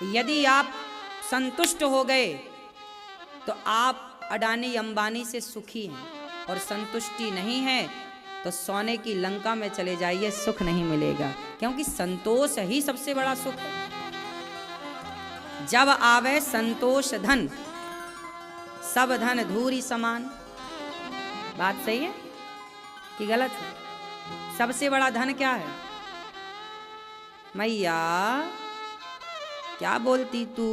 यदि आप संतुष्ट हो गए तो आप अडानी अंबानी से सुखी हैं, और संतुष्टि नहीं है तो सोने की लंका में चले जाइए, सुख नहीं मिलेगा, क्योंकि संतोष ही सबसे बड़ा सुख है। जब आवे संतोष धन, सब धन धूरी समान। बात सही है कि गलत है? सबसे बड़ा धन क्या है? मैया क्या बोलती तू?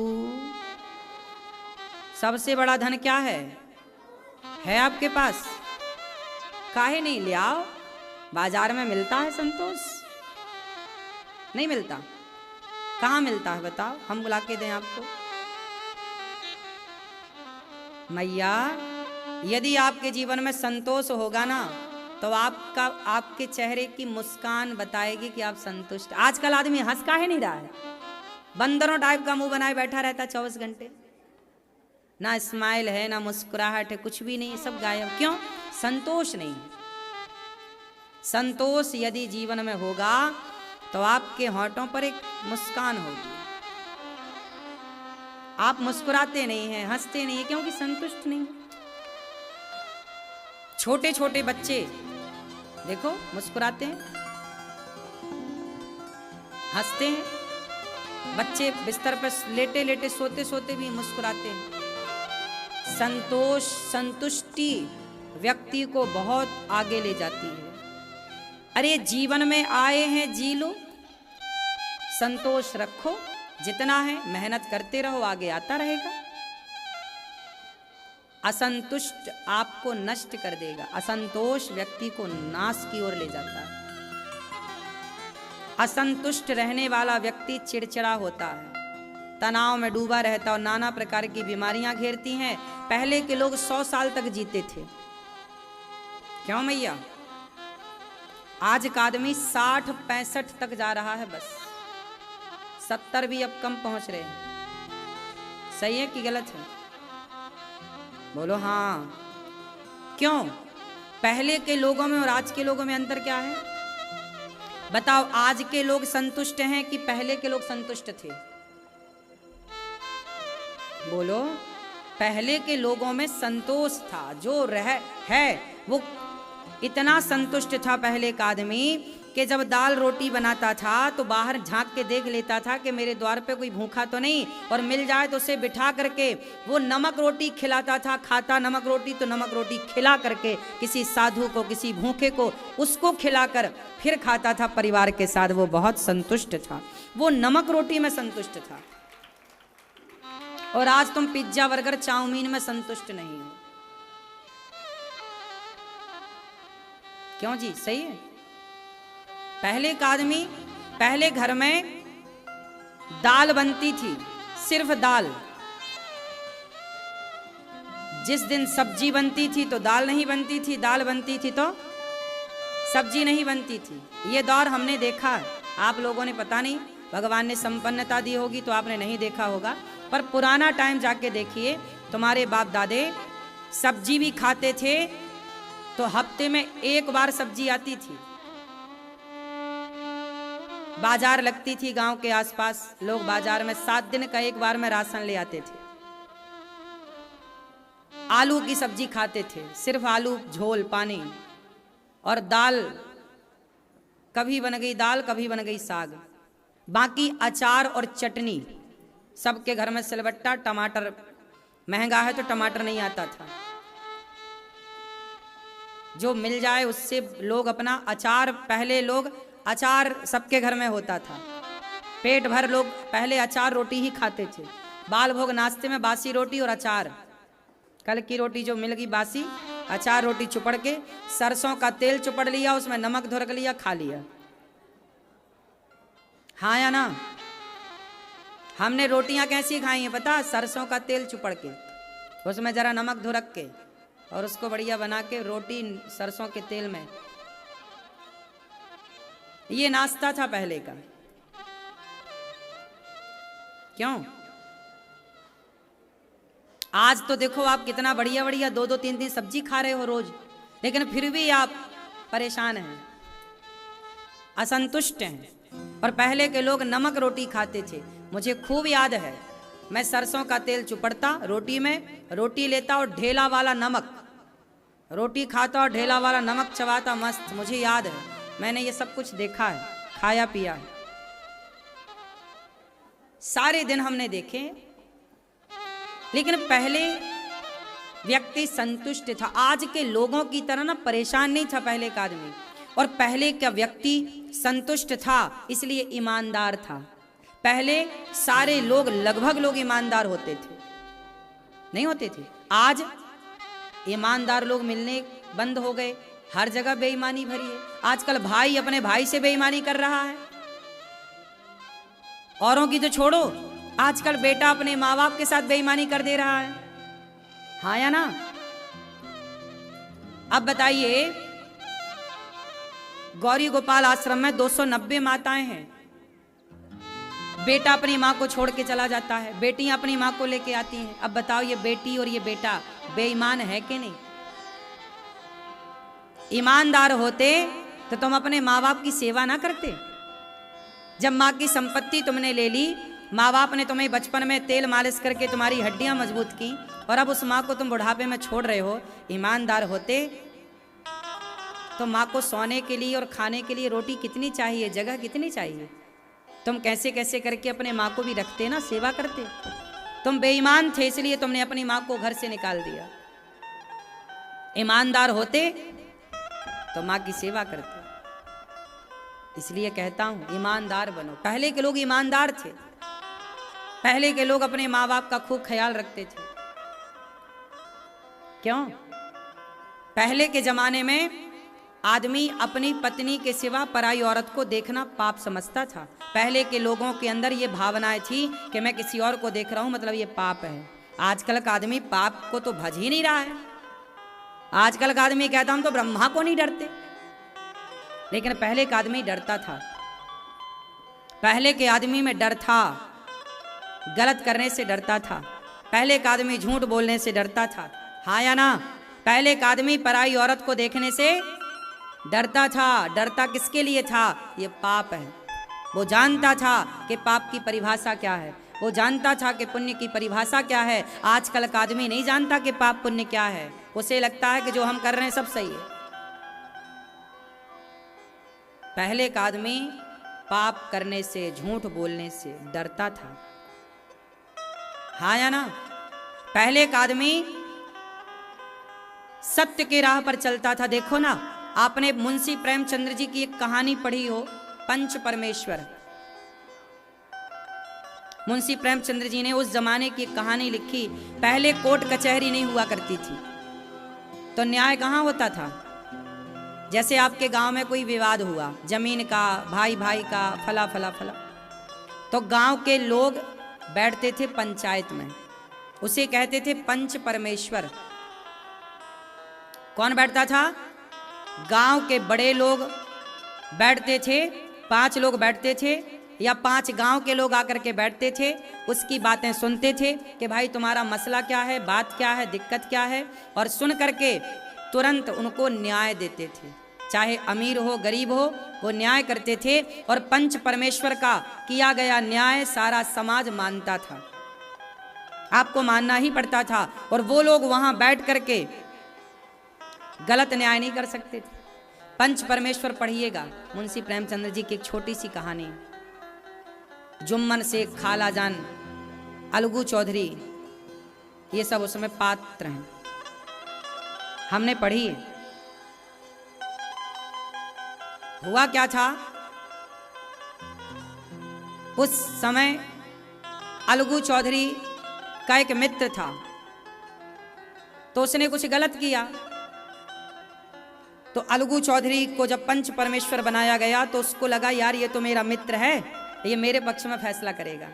सबसे बड़ा धन क्या है आपके पास? काहे नहीं ले आओ? बाजार में मिलता है संतोष? नहीं मिलता। कहाँ मिलता है बताओ, हम बुला के दें आपको। मैया यदि आपके जीवन में संतोष होगा ना, तो आपके चेहरे की मुस्कान बताएगी कि आप संतुष्ट। आजकल आदमी हंस काहे नहीं रहा है? बंदरों टाइप का मुंह बनाए बैठा रहता 24 घंटे। ना स्माइल है, ना मुस्कुराहट है, कुछ भी नहीं, सब गायब। क्यों? संतोष नहीं। संतोष यदि जीवन में होगा तो आपके होंठों पर एक मुस्कान होगी। आप मुस्कुराते नहीं हैं, हंसते नहीं हैं, क्योंकि संतुष्ट नहीं। छोटे छोटे बच्चे देखो मुस्कुराते हैं, हंसते हैं। बच्चे बिस्तर पर लेटे लेटे सोते सोते भी मुस्कुराते हैं। संतोष, संतुष्टि व्यक्ति को बहुत आगे ले जाती है। अरे जीवन में आए हैं, जी लो, संतोष रखो, जितना है मेहनत करते रहो, आगे आता रहेगा। असंतुष्ट आपको नष्ट कर देगा। असंतोष व्यक्ति को नाश की ओर ले जाता है। असंतुष्ट रहने वाला व्यक्ति चिड़चिड़ा होता है, तनाव में डूबा रहता और नाना प्रकार की बीमारियां घेरती हैं। पहले के लोग 100 साल तक जीते थे। क्यों मैया? आज का आदमी 60-65 तक जा रहा है, बस 70 भी अब कम पहुंच रहे हैं। सही है कि गलत है? बोलो हाँ। क्यों? पहले के लोगों में और आज के लोगों में अंतर क्या है बताओ? आज के लोग संतुष्ट हैं कि पहले के लोग संतुष्ट थे? बोलो। पहले के लोगों में संतोष था, जो है वो इतना संतुष्ट था पहले का आदमी कि जब दाल रोटी बनाता था तो बाहर झांक के देख लेता था कि मेरे द्वार पे कोई भूखा तो नहीं, और मिल जाए तो उसे बिठा करके वो नमक रोटी खिलाता था। खाता नमक रोटी तो नमक रोटी खिला करके किसी साधु को, किसी भूखे को, उसको खिलाकर फिर खाता था परिवार के साथ। वो बहुत संतुष्ट था, वो नमक रोटी में संतुष्ट था। और आज तुम पिज्जा बर्गर चाउमीन में संतुष्ट नहीं हो। क्यों जी? सही है। पहले का आदमी, पहले घर में दाल बनती थी, सिर्फ दाल। जिस दिन सब्जी बनती थी तो दाल नहीं बनती थी, दाल बनती थी तो सब्जी नहीं बनती थी। ये दौर हमने देखा है, आप लोगों ने पता नहीं, भगवान ने संपन्नता दी होगी तो आपने नहीं देखा होगा, पर पुराना टाइम जाके देखिए। तुम्हारे बाप दादे सब्जी भी खाते थे तो हफ्ते में एक बार सब्जी आती थी। बाजार लगती थी गांव के आसपास, लोग बाजार में 7 दिन का एक बार में राशन ले आते थे। आलू की सब्जी खाते थे, सिर्फ आलू, झोल, पानी, और दाल। कभी बन गई दाल, कभी बन गई साग, बाकी अचार और चटनी। सबके घर में सिलबट्टा। टमाटर महंगा है तो टमाटर नहीं आता था, जो मिल जाए उससे लोग अपना अचार, पहले लोग अचार सबके घर में होता था। पेट भर लोग पहले अचार रोटी ही खाते थे। बाल भोग नाश्ते में बासी रोटी और अचार। कल की रोटी जो मिल गई बासी, अचार रोटी चुपड़ के, सरसों का तेल चुपड़ लिया, उसमें नमक धुरक लिया, खा लिया। हाँ या ना? हमने रोटियां कैसी खाई हैं पता? सरसों का तेल चुपड़ के, उसमें जरा नमक धुरक के, और उसको बढ़िया बना के रोटी सरसों के तेल में। ये नाश्ता था पहले का। क्यों? आज तो देखो आप कितना बढ़िया बढ़िया 2-2, 3-3 सब्जी खा रहे हो रोज, लेकिन फिर भी आप परेशान हैं, असंतुष्ट हैं। और पहले के लोग नमक रोटी खाते थे। मुझे खूब याद है, मैं सरसों का तेल चुपड़ता रोटी में, रोटी लेता और ढेला वाला नमक, रोटी खाता और ढेला वाला नमक चबाता, मस्त। मुझे याद है, मैंने ये सब कुछ देखा है, खाया पिया है, सारे दिन हमने देखे। लेकिन पहले व्यक्ति संतुष्ट था, आज के लोगों की तरह ना परेशान नहीं था पहले का आदमी। और पहले का व्यक्ति संतुष्ट था, इसलिए ईमानदार था। पहले सारे लोग, लगभग लोग ईमानदार होते थे, नहीं होते थे। आज ईमानदार लोग मिलने बंद हो गए, हर जगह बेईमानी भरी है। आजकल भाई अपने भाई से बेईमानी कर रहा है, औरों की तो छोड़ो, आजकल बेटा अपने माँ बाप के साथ बेईमानी कर दे रहा है, हाँ या ना? अब बताइए, गौरी गोपाल आश्रम में 290 माताएं हैं, बेटा अपनी माँ को छोड़ के चला जाता है, बेटियां अपनी माँ को लेके आती हैं। अब बताओ, ये बेटी और ये बेटा बेईमान है कि नहीं? ईमानदार होते तो तुम अपने माँ बाप की सेवा ना करते। जब माँ की संपत्ति तुमने ले ली, माँ बाप ने तुम्हें बचपन में तेल मालिश करके तुम्हारी हड्डियां मजबूत की, और अब उस माँ को तुम बुढ़ापे में छोड़ रहे हो। ईमानदार होते तो माँ को सोने के लिए और खाने के लिए रोटी कितनी चाहिए, जगह कितनी चाहिए, तुम कैसे कैसे करके अपने माँ को भी रखते ना, सेवा करते। तुम बेईमान थे, इसलिए तुमने अपनी माँ को घर से निकाल दिया। ईमानदार होते तो माँ की सेवा करते। इसलिए कहता हूं, ईमानदार बनो। पहले के लोग ईमानदार थे, पहले के लोग अपने माँ बाप का खूब ख्याल रखते थे। क्यों? पहले के जमाने में आदमी अपनी पत्नी के सिवा पराई औरत को देखना पाप समझता था। पहले के लोगों के अंदर ये भावनाएं थी कि मैं किसी और को देख रहा हूं मतलब ये पाप है। आजकल का आदमी पाप को तो भज ही नहीं रहा है। आजकल का आदमी कहता हम तो ब्रह्मा को नहीं डरते, लेकिन पहले का आदमी डरता था। पहले के आदमी में डर था, गलत करने से डरता था। पहले का आदमी झूठ बोलने से डरता था, हाँ या ना? पहले का आदमी पराई औरत को देखने से डरता था। डरता किसके लिए था? ये पाप है। वो जानता था कि पाप की परिभाषा क्या है, वो जानता था कि पुण्य की परिभाषा क्या है। आजकल का आदमी नहीं जानता कि पाप पुण्य क्या है, उसे लगता है कि जो हम कर रहे हैं सब सही है। पहले का आदमी पाप करने से, झूठ बोलने से डरता था, हाँ या ना? पहले का आदमी सत्य के राह पर चलता था। देखो ना, आपने मुंशी प्रेमचंद्र जी की एक कहानी पढ़ी हो, पंच परमेश्वर। मुंशी प्रेमचंद्र जी ने उस जमाने की एक कहानी लिखी। पहले कोर्ट कचहरी नहीं हुआ करती थी, तो न्याय कहाँ होता था? जैसे आपके गांव में कोई विवाद हुआ, जमीन का, भाई भाई का, फला फला फला, तो गांव के लोग बैठते थे पंचायत में, उसे कहते थे पंच परमेश्वर। कौन बैठता था? गांव के बड़े लोग बैठते थे, 5 लोग बैठते थे, या 5 गांव के लोग आकर के बैठते थे। उसकी बातें सुनते थे कि भाई तुम्हारा मसला क्या है, बात क्या है, दिक्कत क्या है, और सुन करके तुरंत उनको न्याय देते थे। चाहे अमीर हो गरीब हो, वो न्याय करते थे। और पंच परमेश्वर का किया गया न्याय सारा समाज मानता था, आपको मानना ही पड़ता था। और वो लोग वहां बैठ करके गलत न्याय नहीं कर सकते थे। पंच परमेश्वर पढ़िएगा, मुंशी प्रेमचंद्र जी की एक छोटी सी कहानी। जुम्मन शेख, खाला जान, अलगू चौधरी, ये सब उसमें पात्र हैं, हमने पढ़ी है। हुआ क्या था, उस समय अलगू चौधरी का एक मित्र था, तो उसने कुछ गलत किया। तो अलगू चौधरी को जब पंच परमेश्वर बनाया गया तो उसको लगा यार ये तो मेरा मित्र है, ये मेरे पक्ष में फैसला करेगा।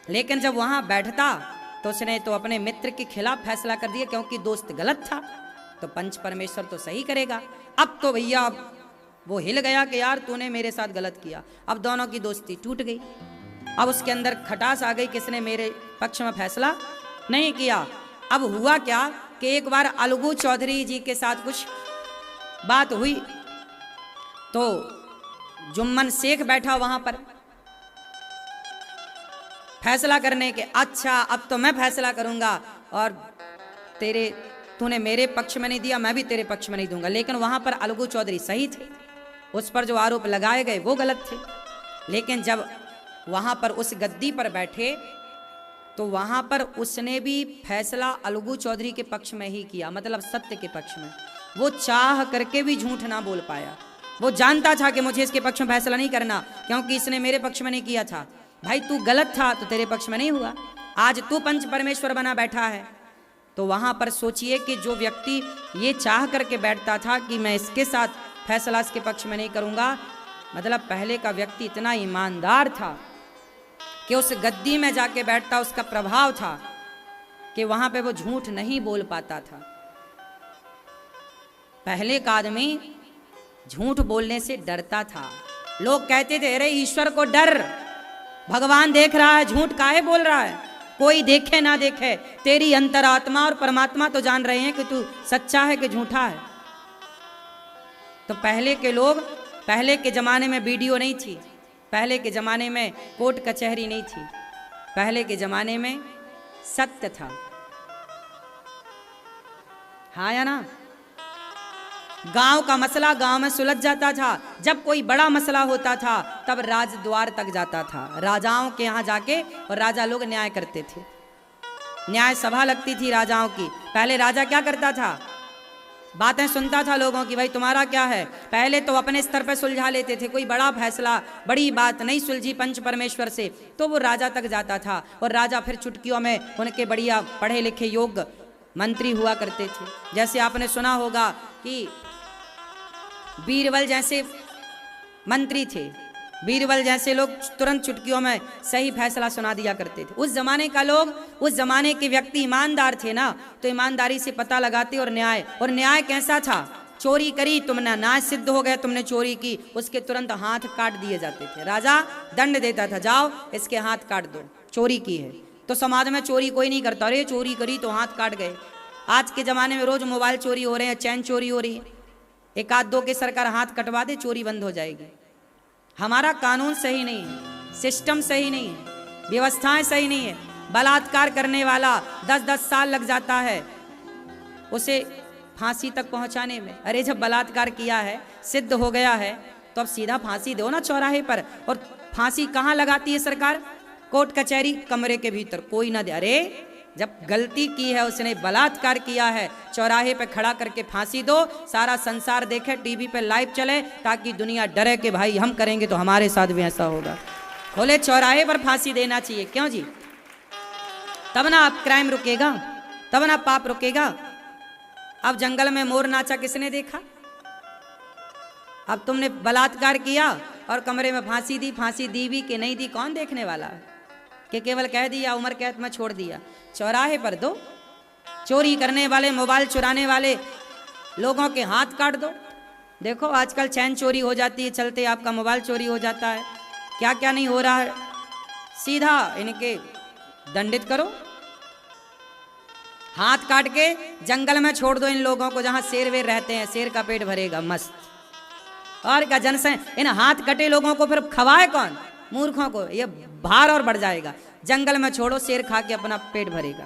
लेकिन जब वहां बैठता तो उसने तो अपने मित्र के खिलाफ फैसला कर दिया, क्योंकि दोस्त गलत था तो पंच परमेश्वर तो सही करेगा। अब तो भैया वो हिल गया कि यार तूने मेरे साथ गलत किया। अब दोनों की दोस्ती टूट गई। अब उसके अंदर खटास आ गई, किसने मेरे पक्ष में फैसला नहीं किया। अब हुआ क्या कि एक बार अलगू चौधरी जी के साथ कुछ बात हुई, तो जुम्मन शेख बैठा वहां पर, फैसला करने के, अच्छा अब तो मैं फैसला करूंगा और तूने मेरे पक्ष में नहीं दिया, मैं भी तेरे पक्ष में नहीं दूंगा। लेकिन वहां पर अलगू चौधरी सही थे, उस पर जो आरोप लगाए गए वो गलत थे। लेकिन जब वहां पर उस गद्दी पर बैठे तो वहां पर उसने भी फैसला अलगू चौधरी के पक्ष में ही किया, मतलब सत्य के पक्ष में। वो चाह करके भी झूठ ना बोल पाया। वो जानता था कि मुझे इसके पक्ष में फैसला नहीं करना, क्योंकि इसने मेरे पक्ष में नहीं किया था। भाई तू गलत था तो तेरे पक्ष में नहीं हुआ, आज तू पंच परमेश्वर बना बैठा है। तो वहां पर सोचिए कि जो व्यक्ति ये चाह करके बैठता था कि मैं इसके साथ फैसला इसके पक्ष में नहीं करूंगा, मतलब पहले का व्यक्ति इतना ईमानदार था कि उस गद्दी में जाके बैठता, उसका प्रभाव था कि वहां पे वो झूठ नहीं बोल पाता था। पहले का आदमी झूठ बोलने से डरता था। लोग कहते थे अरे ईश्वर को डर, भगवान देख रहा है, झूठ काहे बोल रहा है, कोई देखे ना देखे, तेरी अंतरात्मा और परमात्मा तो जान रहे हैं कि तू सच्चा है कि झूठा है। तो पहले के लोग, पहले के जमाने में वीडियो नहीं थी, पहले के जमाने में कोर्ट कचहरी नहीं थी, पहले के जमाने में सत्य था। हाँ या ना? गांव का मसला गांव में सुलझ जाता था। जब कोई बड़ा मसला होता था तब राजद्वार तक जाता था, राजाओं के यहाँ जाके, और राजा लोग न्याय करते थे। न्याय सभा लगती थी राजाओं की। पहले राजा क्या करता था, बातें सुनता था लोगों की, भाई तुम्हारा क्या है। पहले तो अपने स्तर पर सुलझा लेते थे, कोई बड़ा फैसला, बड़ी बात नहीं सुलझी पंच परमेश्वर से तो वो राजा तक जाता था, और राजा फिर चुटकियों में उनके बढ़िया पढ़े लिखे योग्य मंत्री हुआ करते थे। जैसे आपने सुना होगा कि बीरबल जैसे मंत्री थे, बीरबल जैसे लोग तुरंत चुटकियों में सही फैसला सुना दिया करते थे। उस जमाने का लोग, उस जमाने के व्यक्ति ईमानदार थे ना, तो ईमानदारी से पता लगाते। और न्याय कैसा था, चोरी करी तुमने, न्याय सिद्ध हो गया तुमने चोरी की, उसके तुरंत हाथ काट दिए जाते थे। राजा दंड देता था, जाओ इसके हाथ काट दो, चोरी की है। तो समाज में चोरी कोई नहीं करता, अरे चोरी करी तो हाथ काट गए। आज के जमाने में रोज मोबाइल चोरी हो रहे हैं, चैन चोरी हो रही है, एक आध दो के सरकार हाथ कटवा दे, चोरी बंद हो जाएगी। हमारा कानून सही नहीं है, सिस्टम सही नहीं है, व्यवस्थाएं सही नहीं है। बलात्कार करने वाला 10-10 साल लग जाता है उसे फांसी तक पहुंचाने में। अरे जब बलात्कार किया है, सिद्ध हो गया है, तो अब सीधा फांसी दो ना चौराहे पर। और फांसी कहाँ लगाती है सरकार, कोर्ट कचहरी, कमरे के भीतर, कोई ना दे। अरे जब गलती की है, उसने बलात्कार किया है, चौराहे पे खड़ा करके फांसी दो, सारा संसार देखे, टीवी पे लाइव चले, ताकि दुनिया डरे कि भाई हम करेंगे तो हमारे साथ भी ऐसा होगा। बोले चौराहे पर फांसी देना चाहिए, क्यों जी? तब ना आप क्राइम रुकेगा, तब ना पाप रुकेगा। अब जंगल में मोर नाचा किसने देखा? अब तुमने बलात्कार किया और कमरे में फांसी दी भी कि नहीं दी, कौन देखने वाला है? कि केवल कह दिया उम्र कैद में छोड़ दिया। चौराहे पर दो, चोरी करने वाले, मोबाइल चुराने वाले लोगों के हाथ काट दो। देखो आजकल चैन चोरी हो जाती है, चलते आपका मोबाइल चोरी हो जाता है, क्या क्या नहीं हो रहा है। सीधा इनके दंडित करो, हाथ काट के जंगल में छोड़ दो इन लोगों को, जहां शेर वेर रहते हैं, शेर का पेट भरेगा मस्त। और क्या जनसंख्या, इन हाथ कटे लोगों को फिर खवाए कौन? मूर्खों को। ये भार और बढ़ जाएगा। जंगल में छोड़ो, शेर खा के अपना पेट भरेगा।